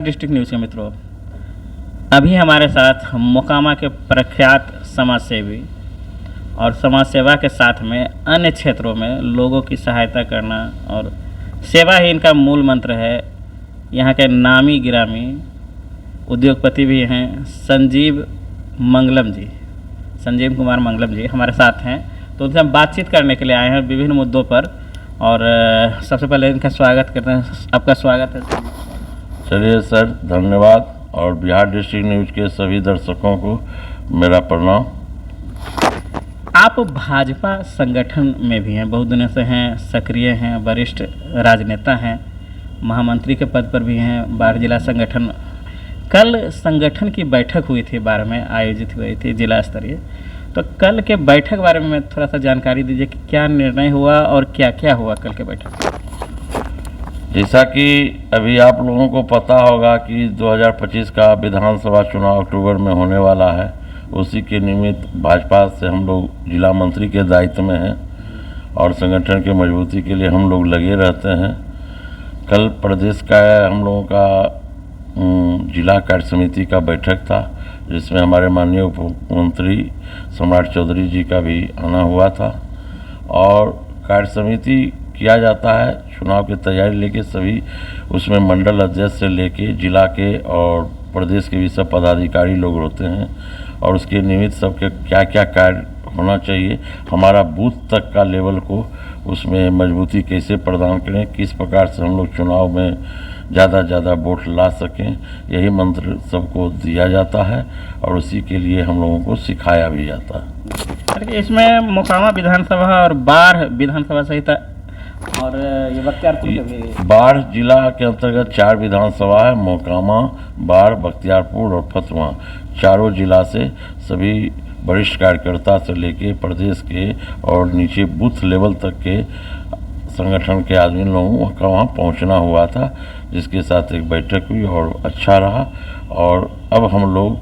District news के मित्रों, अभी हमारे साथ मोकामा के प्रख्यात समाज सेवी और समाज सेवा के साथ में अन्य क्षेत्रों में लोगों की सहायता करना और सेवा ही इनका मूल मंत्र है। यहाँ के नामी गिरामी उद्योगपति भी हैं संजीव कुमार मंगलम जी हमारे साथ हैं। तो उनसे हम बातचीत करने के लिए आए हैं विभिन्न मुद्दों पर। और सबसे पहले इनका स्वागत करते हैं। आपका स्वागत है। चलिए सर, धन्यवाद। और बिहार डिस्ट्रिक्ट न्यूज़ के सभी दर्शकों को मेरा प्रणाम। आप भाजपा संगठन में भी हैं, बहुत दिनों से हैं, सक्रिय हैं, वरिष्ठ राजनेता हैं, महामंत्री के पद पर भी हैं बाढ़ जिला संगठन। कल संगठन की बैठक हुई थी, बाढ़ में आयोजित हुई थी जिला स्तरीय। तो कल के बैठक बारे में थोड़ा सा जानकारी दीजिए कि क्या निर्णय हुआ और क्या क्या हुआ कल के बैठक। जैसा कि अभी आप लोगों को पता होगा कि 2025 का विधानसभा चुनाव अक्टूबर में होने वाला है। उसी के निमित्त भाजपा से हम लोग जिला मंत्री के दायित्व में हैं और संगठन की मजबूती के लिए हम लोग लगे रहते हैं। कल प्रदेश का हम लोगों का जिला कार्य समिति का बैठक था, जिसमें हमारे माननीय उप मुख्यमंत्री सम्राट चौधरी जी का भी आना हुआ था। और कार्य समिति किया जाता है चुनाव की तैयारी लेके, सभी उसमें मंडल अध्यक्ष से लेके जिला के और प्रदेश के भी सब पदाधिकारी लोग होते हैं। और उसके निमित्त सबके क्या क्या कार्य होना चाहिए, हमारा बूथ तक का लेवल को उसमें मजबूती कैसे प्रदान करें, किस प्रकार से हम लोग चुनाव में ज़्यादा वोट ला सकें, यही मंत्र सबको दिया जाता है और उसी के लिए हम लोगों को सिखाया भी जाता है। इसमें मोकामा विधानसभा और बाढ़ विधानसभा सहित और ये बख्तियारपुर के भी बाढ़ जिला के अंतर्गत 4 विधानसभा है, मोकामा, बाढ़, बख्तियारपुर और फतुहा। चारों जिला से सभी वरिष्ठ कार्यकर्ता से लेके प्रदेश के और नीचे बूथ लेवल तक के संगठन के आदमी लोगों का वहाँ पहुँचना हुआ था, जिसके साथ एक बैठक हुई और अच्छा रहा। और अब हम लोग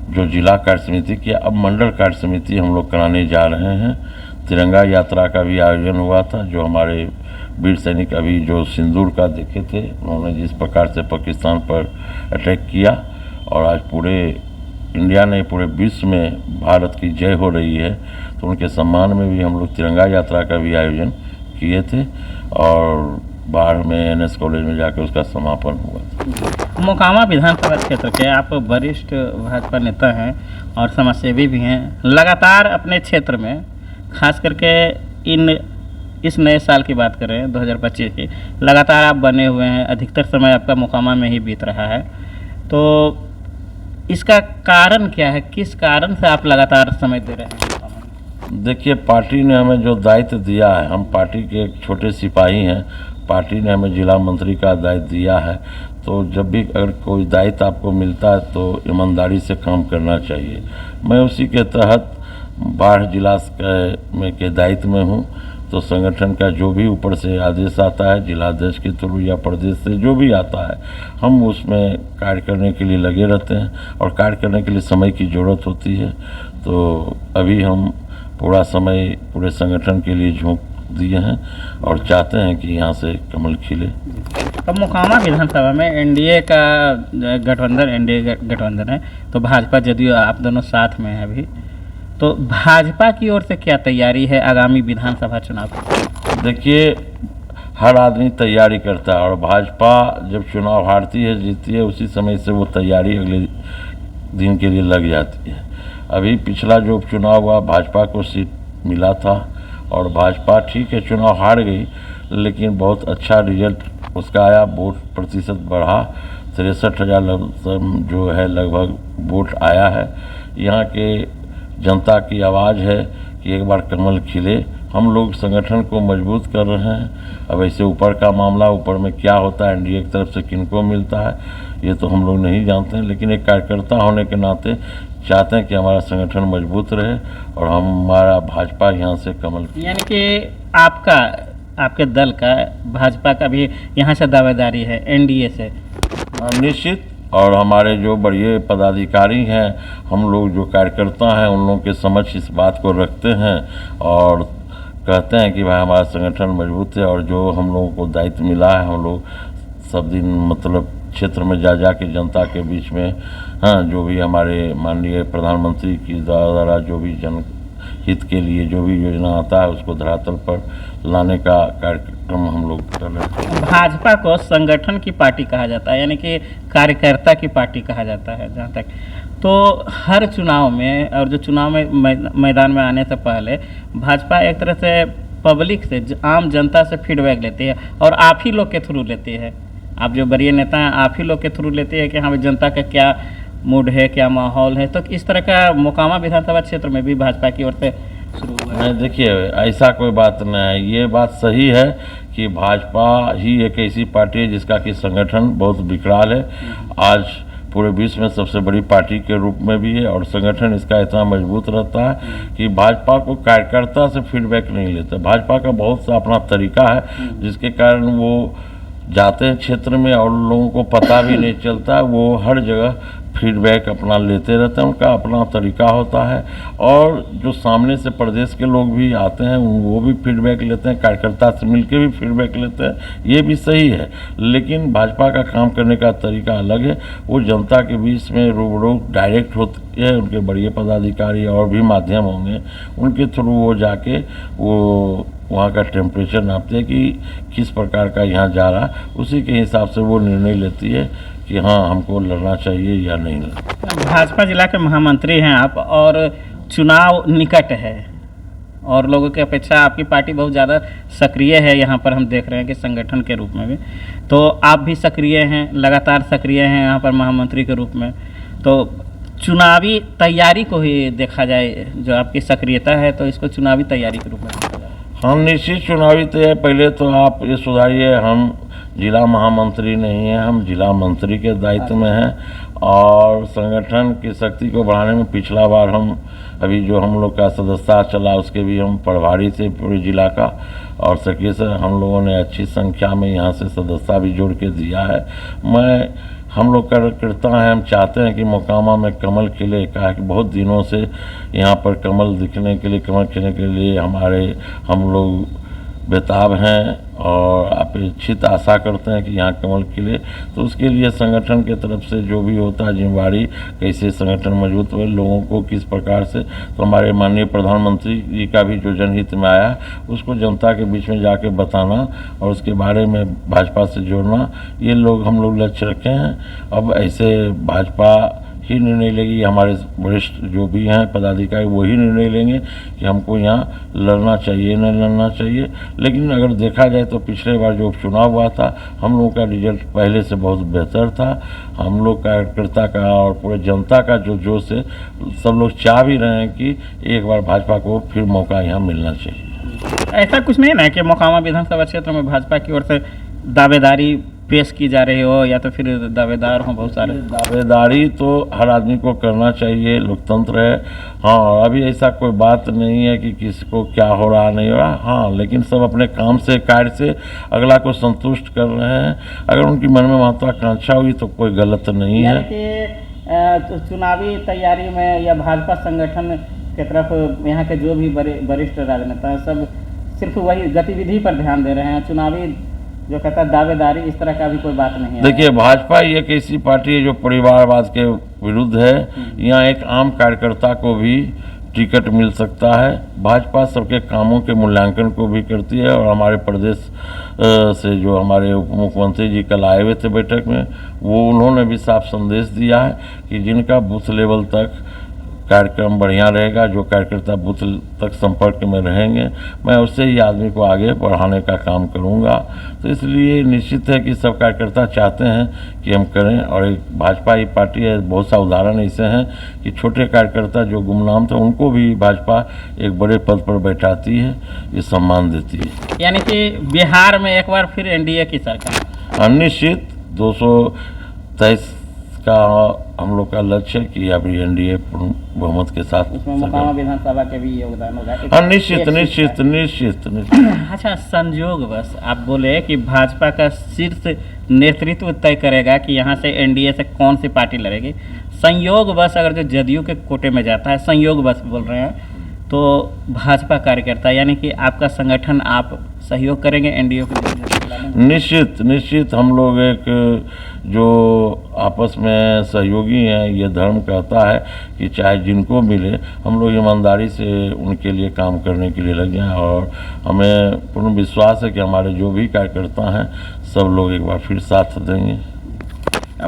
जो जिला कार्य समिति की, अब मंडल कार्य समिति हम लोग कराने जा रहे हैं। तिरंगा यात्रा का भी आयोजन हुआ था, जो हमारे वीर सैनिक अभी जो सिंदूर का देखे थे, उन्होंने जिस प्रकार से पाकिस्तान पर अटैक किया और आज पूरे इंडिया ने, पूरे विश्व में भारत की जय हो रही है, तो उनके सम्मान में भी हम लोग तिरंगा यात्रा का भी आयोजन किए थे और बाढ़ में एनएस कॉलेज में जाकर उसका समापन हुआ। मोकामा विधानसभा क्षेत्र के आप वरिष्ठ भाजपा नेता हैं और समाजसेवी भी हैं। लगातार अपने क्षेत्र में खास करके इस नए साल की बात करें 2025 की, लगातार आप बने हुए हैं, अधिकतर समय आपका मोकामा में ही बीत रहा है। तो इसका कारण क्या है, किस कारण से आप लगातार समय दे रहे हैं? देखिए, पार्टी ने हमें जो दायित्व दिया है, हम पार्टी के एक छोटे सिपाही हैं, पार्टी ने हमें जिला मंत्री का दायित्व दिया है। तो जब भी अगर कोई दायित्व आपको मिलता है तो ईमानदारी से काम करना चाहिए। मैं उसी के तहत बाढ़ जिला में के दायित्व में हूँ। तो संगठन का जो भी ऊपर से आदेश आता है, जिलाध्यक्ष के थ्रू या प्रदेश से जो भी आता है, हम उसमें कार्य करने के लिए लगे रहते हैं और कार्य करने के लिए समय की ज़रूरत होती है। तो अभी हम पूरा समय पूरे संगठन के लिए झोंक दिए हैं और चाहते हैं कि यहाँ से कमल खिले। अब मोकामा विधानसभा में एनडीए गठबंधन है, तो भाजपा जदयू आप दोनों साथ में हैं अभी। तो भाजपा की ओर से क्या तैयारी है आगामी विधानसभा चुनाव की? देखिए, हर आदमी तैयारी करता है और भाजपा जब चुनाव हारती है, जीतती है, उसी समय से वो तैयारी अगले दिन के लिए लग जाती है। अभी पिछला जो उपचुनाव हुआ, भाजपा को सीट मिला था और भाजपा ठीक है चुनाव हार गई, लेकिन बहुत अच्छा रिजल्ट उसका आया, वोट प्रतिशत बढ़ा, 63,000 जो है लगभग वोट आया है। यहाँ के जनता की आवाज़ है कि एक बार कमल खिले। हम लोग संगठन को मजबूत कर रहे हैं। अब ऐसे ऊपर का मामला, ऊपर में क्या होता है, एनडीए की तरफ से किनको मिलता है, ये तो हम लोग नहीं जानते हैं, लेकिन एक कार्यकर्ता होने के नाते चाहते हैं कि हमारा संगठन मजबूत रहे और हमारा भाजपा यहाँ से कमल। यानी कि आपके दल का, भाजपा का भी यहाँ से दावेदारी है एनडीए से? निश्चित। और हमारे जो बड़े पदाधिकारी हैं, हम लोग जो कार्यकर्ता हैं, उन लोगों के समझ इस बात को रखते हैं और कहते हैं कि भाई हमारा संगठन मजबूत है और जो हम लोगों को दायित्व मिला है, हम लोग सब दिन मतलब क्षेत्र में जा जा के जनता के बीच में, हाँ, जो भी हमारे माननीय प्रधानमंत्री की द्वारा जो भी जन हित के लिए जो भी योजना आता है उसको धरातल पर लाने का कार्यक्रम हम लोग कर रहे हैं। भाजपा को संगठन की पार्टी कहा जाता है, यानी कि कार्यकर्ता की पार्टी कहा जाता है जहाँ तक। तो हर चुनाव में, और जो चुनाव में मैदान में आने से पहले भाजपा एक तरह से पब्लिक से, आम जनता से फीडबैक लेती है, और आप ही लोग के थ्रू लेती है। आप जो वरीय नेता हैं आप ही लोग के थ्रू लेती है कि हाँ जनता का क्या मूड है, क्या माहौल है। तो इस तरह का मोकामा विधानसभा क्षेत्र में भी भाजपा की ओर से शुरू हुआ है। नहीं, देखिए ऐसा कोई बात नहीं है। ये बात सही है कि भाजपा ही एक ऐसी पार्टी है जिसका कि संगठन बहुत विकराल है। आज पूरे विश्व में सबसे बड़ी पार्टी के रूप में भी है, और संगठन इसका इतना मजबूत रहता है कि भाजपा को कार्यकर्ता से फीडबैक नहीं लेता। भाजपा का बहुत सा अपना तरीका है जिसके कारण वो जाते हैं क्षेत्र में और लोगों को पता भी नहीं चलता, वो हर जगह फीडबैक अपना लेते रहते हैं। उनका अपना तरीका होता है, और जो सामने से प्रदेश के लोग भी आते हैं वो भी फीडबैक लेते हैं, कार्यकर्ता से मिलके भी फीडबैक लेते हैं। ये भी सही है, लेकिन भाजपा का काम करने का तरीका अलग है। वो जनता के बीच में रूबरू डायरेक्ट होती है। उनके बड़े पदाधिकारी और भी माध्यम होंगे, उनके थ्रू वो जाके वो वहाँ का टेम्परेचर नापते हैं कि किस प्रकार का यहाँ जा रहा, उसी के हिसाब से वो निर्णय लेती है कि हाँ हमको लड़ना चाहिए या नहीं लड़ना। भाजपा जिला के महामंत्री हैं आप, और चुनाव निकट है, और लोगों की अपेक्षा आपकी पार्टी बहुत ज़्यादा सक्रिय है। यहाँ पर हम देख रहे हैं कि संगठन के रूप में भी तो आप भी सक्रिय हैं, लगातार सक्रिय हैं यहाँ पर महामंत्री के रूप में। तो चुनावी तैयारी को ही देखा जाए, जो आपकी सक्रियता है, तो इसको चुनावी तैयारी के रूप में देखा जाए। हम निश्चित चुनावी तैयारी, पहले तो आप ये सुधारिए, हम जिला महामंत्री नहीं हैं, हम जिला मंत्री के दायित्व में हैं। और संगठन की शक्ति को बढ़ाने में पिछला बार हम अभी जो हम लोग का सदस्यता चला उसके भी हम प्रभारी थे पूरे जिला का, और सक्रिय से हम लोगों ने अच्छी संख्या में यहाँ से सदस्यता भी जोड़ के दिया है। हम लोग कार्यकर्ता हैं, हम चाहते हैं कि मोकामा में कमल खिले। कहा कि बहुत दिनों से यहाँ पर कमल दिखने के लिए, कमल खिलने के लिए हम लोग बेताब हैं और अपेक्षित आशा करते हैं कि यहाँ कमल खिले। तो उसके लिए संगठन के तरफ से जो भी होता है जिम्मेवारी, कैसे संगठन मजबूत हो, लोगों को किस प्रकार से, तो हमारे माननीय प्रधानमंत्री जी का भी जो जनहित में आया उसको जनता के बीच में जाके बताना और उसके बारे में भाजपा से जोड़ना, ये हम लोग लक्ष्य रखे हैं। अब ऐसे भाजपा ही निर्णय लेगी, हमारे वरिष्ठ जो भी हैं पदाधिकारी वही निर्णय लेंगे कि हमको यहाँ लड़ना चाहिए न लड़ना चाहिए। लेकिन अगर देखा जाए तो पिछले बार जो उपचुनाव हुआ था हम लोगों का रिजल्ट पहले से बहुत बेहतर था। हम लोग कार्यकर्ता का और पूरे जनता का जो जोश है, सब लोग चाह भी रहे हैं कि एक बार भाजपा को फिर मौका यहाँ मिलना चाहिए। ऐसा कुछ नहीं ना कि मोकामा विधानसभा क्षेत्र में भाजपा की ओर से दावेदारी पेश की जा रही हो, या तो फिर दावेदार हों बहुत सारे? दावेदारी तो हर आदमी को करना चाहिए, लोकतंत्र है। हाँ, अभी ऐसा कोई बात नहीं है कि किसी को क्या हो रहा नहीं हो रहा। हाँ, लेकिन सब अपने काम से, कार्य से अगला को संतुष्ट कर रहे हैं। अगर उनकी मन में महत्वाकांक्षा हुई तो कोई गलत नहीं है। कि चुनावी तैयारी में या भाजपा संगठन की तरफ यहाँ के जो भी वरिष्ठ राजनेता हैं सब सिर्फ वही गतिविधि पर ध्यान दे रहे हैं, चुनावी जो कहता है दावेदारी, इस तरह का भी कोई बात नहीं है। देखिए, भाजपा एक ऐसी पार्टी है जो परिवारवाद के विरुद्ध है। यहाँ एक आम कार्यकर्ता को भी टिकट मिल सकता है। भाजपा सबके कामों के मूल्यांकन को भी करती है, और हमारे प्रदेश से जो हमारे उप मुख्यमंत्री जी कल आए हुए थे बैठक में, उन्होंने भी साफ संदेश दिया है कि जिनका बूथ लेवल तक कार्यक्रम बढ़िया रहेगा, जो कार्यकर्ता बूथ तक संपर्क में रहेंगे, मैं उससे ही आदमी को आगे बढ़ाने का काम करूंगा। तो इसलिए निश्चित है कि सब कार्यकर्ता चाहते हैं कि हम करें, और एक भाजपा ही पार्टी है। बहुत सा उदाहरण ऐसे हैं कि छोटे कार्यकर्ता जो गुमनाम थे उनको भी भाजपा एक बड़े पद पर बैठाती है, ये सम्मान देती है। यानी कि बिहार में एक बार फिर एनडीए की सरकार निश्चित 223 का हम लोग का लक्ष्य है कि अभी एनडीए बहुमत के साथ उसमें मोकामा विधानसभा के भी योगदान होगा। हाँ, निश्चित। अच्छा, संयोग बस आप बोले कि भाजपा का शीर्ष नेतृत्व तय करेगा कि यहाँ से एनडीए से कौन सी पार्टी लड़ेगी। संयोग बस अगर जो जदयू के कोटे में जाता है, संयोग बस बोल रहे हैं, तो भाजपा कार्यकर्ता यानी कि आपका संगठन, आप सहयोग करेंगे एनडीए को? निश्चित हम लोग एक जो आपस में सहयोगी हैं, ये धर्म कहता है कि चाहे जिनको मिले हम लोग ईमानदारी से उनके लिए काम करने के लिए लग जाएं, और हमें पूर्ण विश्वास है कि हमारे जो भी कार्यकर्ता हैं सब लोग एक बार फिर साथ देंगे।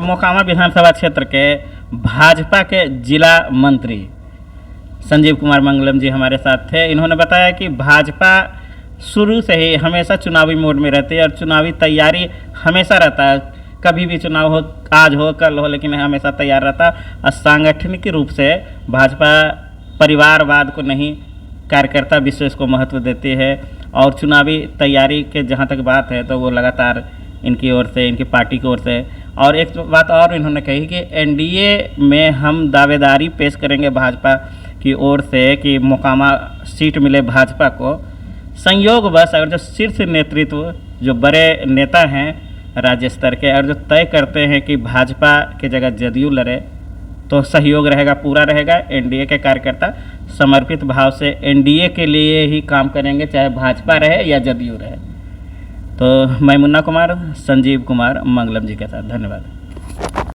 मोकामा विधानसभा क्षेत्र के भाजपा के जिला मंत्री संजीव कुमार मंगलम जी हमारे साथ थे। इन्होंने बताया कि भाजपा शुरू से ही हमेशा चुनावी मोड में रहती है और चुनावी तैयारी हमेशा रहता है। कभी भी चुनाव हो, आज हो कल हो, लेकिन हमेशा तैयार रहता है। और सांगठनिक रूप से भाजपा परिवारवाद को नहीं, कार्यकर्ता विशेष को महत्व देती है। और चुनावी तैयारी के जहाँ तक बात है तो वो लगातार इनकी ओर से, इनकी पार्टी की ओर से। और एक बात और इन्होंने कही कि एनडीए में हम दावेदारी पेश करेंगे भाजपा की ओर से कि मोकामा सीट मिले भाजपा को। संयोग बस अगर जो शीर्ष नेतृत्व, जो बड़े नेता हैं राज्य स्तर के, और जो तय करते हैं कि भाजपा की जगह जदयू लड़े, तो सहयोग रहेगा, पूरा रहेगा। एनडीए के कार्यकर्ता समर्पित भाव से एनडीए के लिए ही काम करेंगे, चाहे भाजपा रहे या जदयू रहे। तो मैं मुन्ना कुमार संजीव कुमार मंगलम जी के साथ, धन्यवाद।